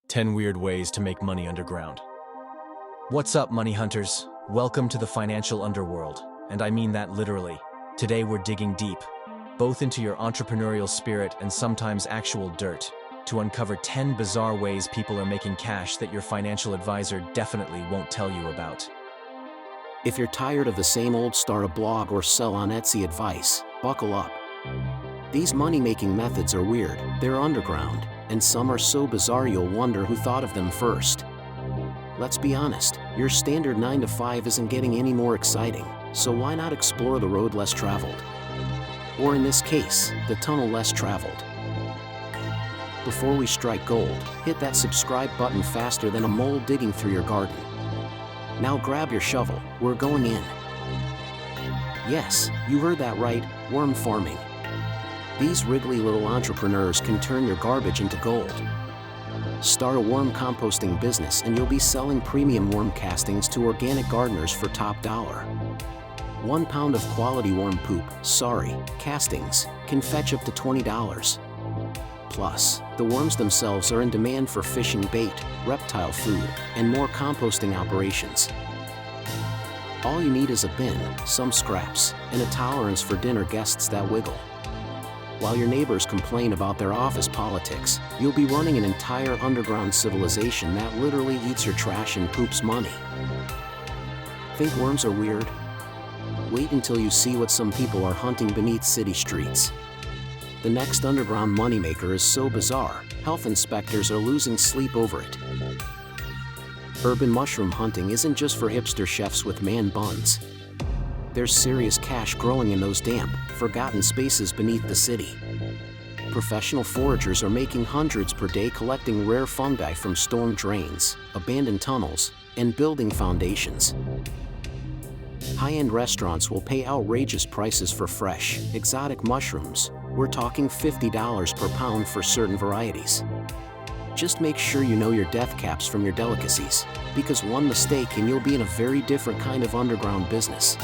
10 Weird Ways to Make Money Underground. What's up, money hunters? Welcome to the financial underworld, and I mean that literally. Today we're digging deep, both into your entrepreneurial spirit and sometimes actual dirt, to uncover 10 bizarre ways people are making cash that your financial advisor definitely won't tell you about. If you're tired of the same old start a blog or sell on Etsy advice, buckle up. These money-making methods are weird, they're underground, and some are so bizarre you'll wonder who thought of them first. Let's be honest, your standard 9-to-5 isn't getting any more exciting, so why not explore the road less traveled? Or in this case, the tunnel less traveled. Before we strike gold, hit that subscribe button faster than a mole digging through your garden. Now grab your shovel, we're going in. Yes, you heard that right, worm farming. These wriggly little entrepreneurs can turn your garbage into gold. Start a worm composting business and you'll be selling premium worm castings to organic gardeners for top dollar. 1 pound of quality worm poop, castings, can fetch up to $20. Plus, the worms themselves are in demand for fishing bait, reptile food, and more composting operations. All you need is a bin, some scraps, and a tolerance for dinner guests that wiggle. While your neighbors complain about their office politics, you'll be running an entire underground civilization that literally eats your trash and poops money. Think worms are weird? Wait until you see what some people are hunting beneath city streets. The next underground moneymaker is so bizarre, health inspectors are losing sleep over it. Urban mushroom hunting isn't just for hipster chefs with man buns. There's serious cash growing in those damp, forgotten spaces beneath the city. Professional foragers are making hundreds per day collecting rare fungi from storm drains, abandoned tunnels, and building foundations. High-end restaurants will pay outrageous prices for fresh, exotic mushrooms. We're talking $50 per pound for certain varieties. Just make sure you know your death caps from your delicacies, because one mistake and you'll be in a very different kind of underground business.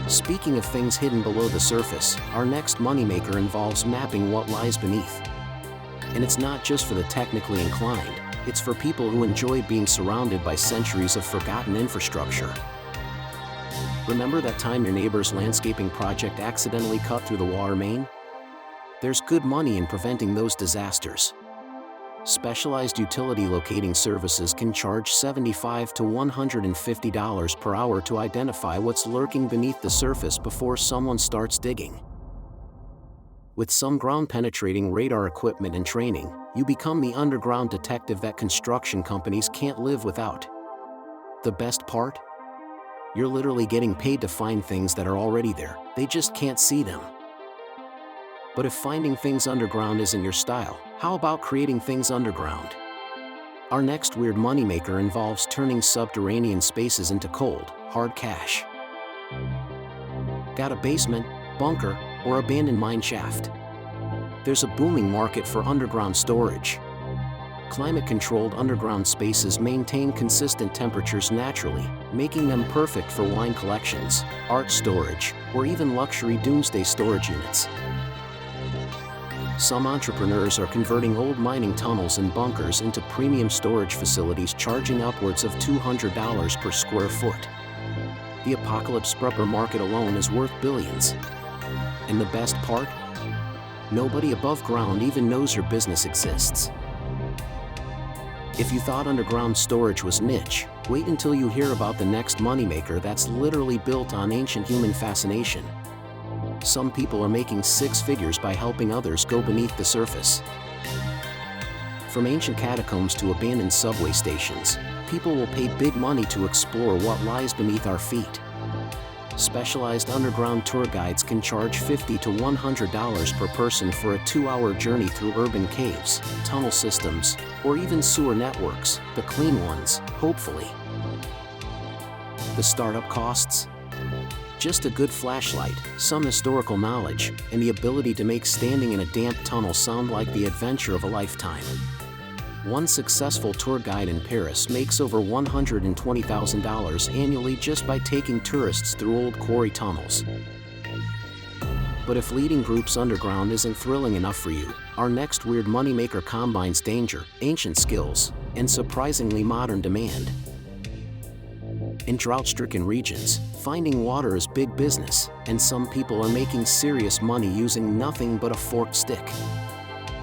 Speaking of things hidden below the surface, our next moneymaker involves mapping what lies beneath. And it's not just for the technically inclined, it's for people who enjoy being surrounded by centuries of forgotten infrastructure. Remember that time your neighbor's landscaping project accidentally cut through the water main? There's good money in preventing those disasters. Specialized utility locating services can charge $75 to $150 per hour to identify what's lurking beneath the surface before someone starts digging. With some ground-penetrating radar equipment and training, you become the underground detective that construction companies can't live without. The best part? You're literally getting paid to find things that are already there, they just can't see them. But if finding things underground isn't your style, how about creating things underground? Our next weird moneymaker involves turning subterranean spaces into cold, hard cash. Got a basement, bunker, or abandoned mine shaft? There's a booming market for underground storage. Climate-controlled underground spaces maintain consistent temperatures naturally, making them perfect for wine collections, art storage, or even luxury doomsday storage units. Some entrepreneurs are converting old mining tunnels and bunkers into premium storage facilities charging upwards of $200 per square foot. The apocalypse prepper market alone is worth billions. And the best part? Nobody above ground even knows your business exists. If you thought underground storage was niche, wait until you hear about the next moneymaker that's literally built on ancient human fascination. Some people are making six figures by helping others go beneath the surface. From ancient catacombs to abandoned subway stations, people will pay big money to explore what lies beneath our feet. Specialized underground tour guides can charge $50 to $100 per person for a 2-hour journey through urban caves, tunnel systems, or even sewer networks, the clean ones, hopefully. The startup costs? Just a good flashlight, some historical knowledge, and the ability to make standing in a damp tunnel sound like the adventure of a lifetime. One successful tour guide in Paris makes over $120,000 annually just by taking tourists through old quarry tunnels. But if leading groups underground isn't thrilling enough for you, our next weird moneymaker combines danger, ancient skills, and surprisingly modern demand. In drought-stricken regions, finding water is big business, and some people are making serious money using nothing but a forked stick.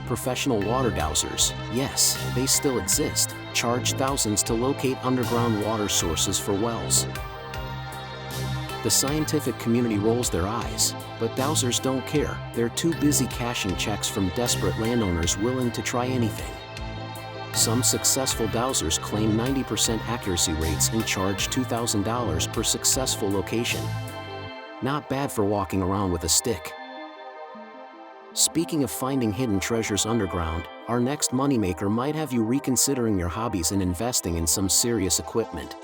Professional water dowsers, yes, they still exist, charge thousands to locate underground water sources for wells. The scientific community rolls their eyes, but dowsers don't care. They're too busy cashing checks from desperate landowners willing to try anything. Some successful dowsers claim 90% accuracy rates and charge $2,000 per successful location. Not bad for walking around with a stick. Speaking of finding hidden treasures underground, our next moneymaker might have you reconsidering your hobbies and investing in some serious equipment.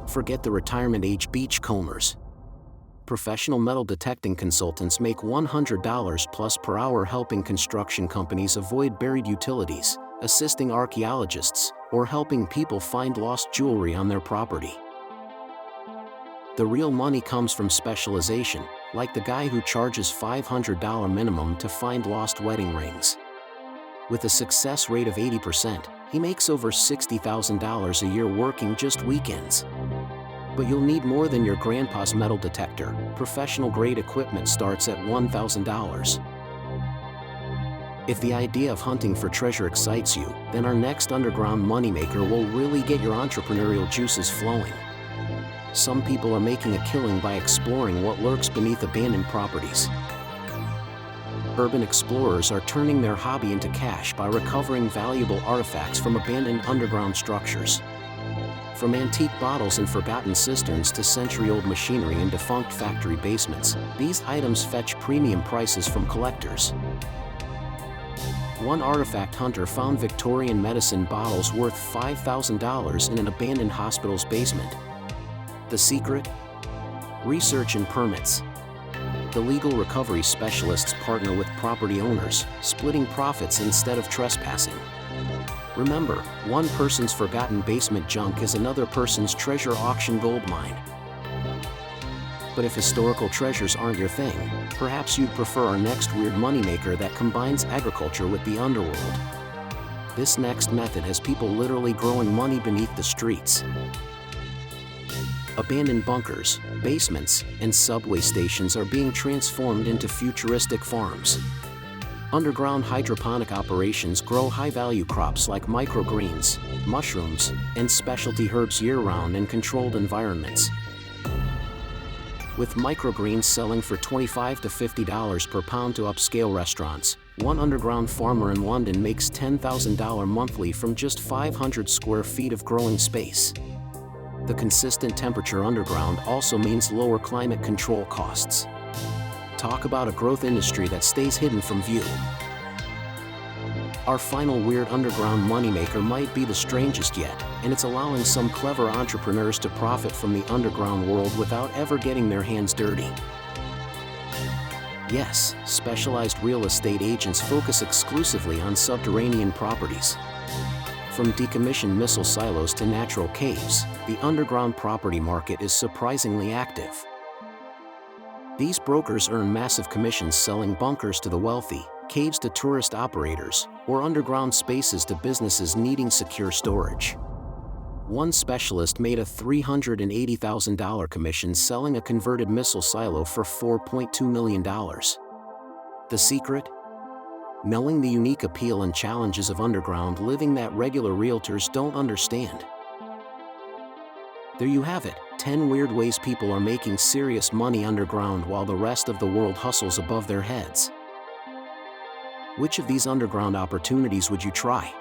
Forget the retirement age beachcombers. Professional metal detecting consultants make $100 plus per hour helping construction companies avoid buried utilities, assisting archaeologists, or helping people find lost jewelry on their property. The real money comes from specialization, like the guy who charges $500 minimum to find lost wedding rings. With a success rate of 80%, he makes over $60,000 a year working just weekends. But you'll need more than your grandpa's metal detector. Professional-grade equipment starts at $1,000. If the idea of hunting for treasure excites you, then our next underground moneymaker will really get your entrepreneurial juices flowing. Some people are making a killing by exploring what lurks beneath abandoned properties. Urban explorers are turning their hobby into cash by recovering valuable artifacts from abandoned underground structures. From antique bottles and forgotten cisterns to century-old machinery in defunct factory basements, these items fetch premium prices from collectors. One artifact hunter found Victorian medicine bottles worth $5,000 in an abandoned hospital's basement. The secret? Research and permits. The legal recovery specialists partner with property owners, splitting profits instead of trespassing. Remember, one person's forgotten basement junk is another person's treasure auction goldmine. But if historical treasures aren't your thing, perhaps you'd prefer our next weird moneymaker that combines agriculture with the underworld. This next method has people literally growing money beneath the streets. Abandoned bunkers, basements, and subway stations are being transformed into futuristic farms. Underground hydroponic operations grow high-value crops like microgreens, mushrooms, and specialty herbs year-round in controlled environments. With microgreens selling for $25 to $50 per pound to upscale restaurants, one underground farmer in London makes $10,000 monthly from just 500 square feet of growing space. The consistent temperature underground also means lower climate control costs. Talk about a growth industry that stays hidden from view. Our final weird underground moneymaker might be the strangest yet, and it's allowing some clever entrepreneurs to profit from the underground world without ever getting their hands dirty. Yes, specialized real estate agents focus exclusively on subterranean properties. From decommissioned missile silos to natural caves, the underground property market is surprisingly active. These brokers earn massive commissions selling bunkers to the wealthy, caves to tourist operators, or underground spaces to businesses needing secure storage. One specialist made a $380,000 commission selling a converted missile silo for $4.2 million. The secret? Knowing the unique appeal and challenges of underground living that regular realtors don't understand. There you have it, 10 weird ways people are making serious money underground while the rest of the world hustles above their heads. Which of these underground opportunities would you try?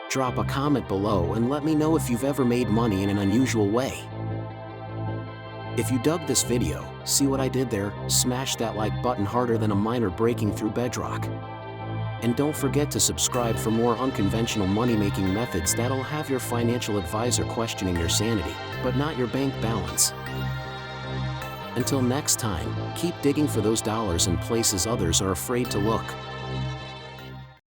Drop a comment below and let me know if you've ever made money in an unusual way. If you dug this video, see what I did there? Smash that like button harder than a miner breaking through bedrock. And don't forget to subscribe for more unconventional money-making methods that'll have your financial advisor questioning your sanity, but not your bank balance. Until next time, keep digging for those dollars in places others are afraid to look.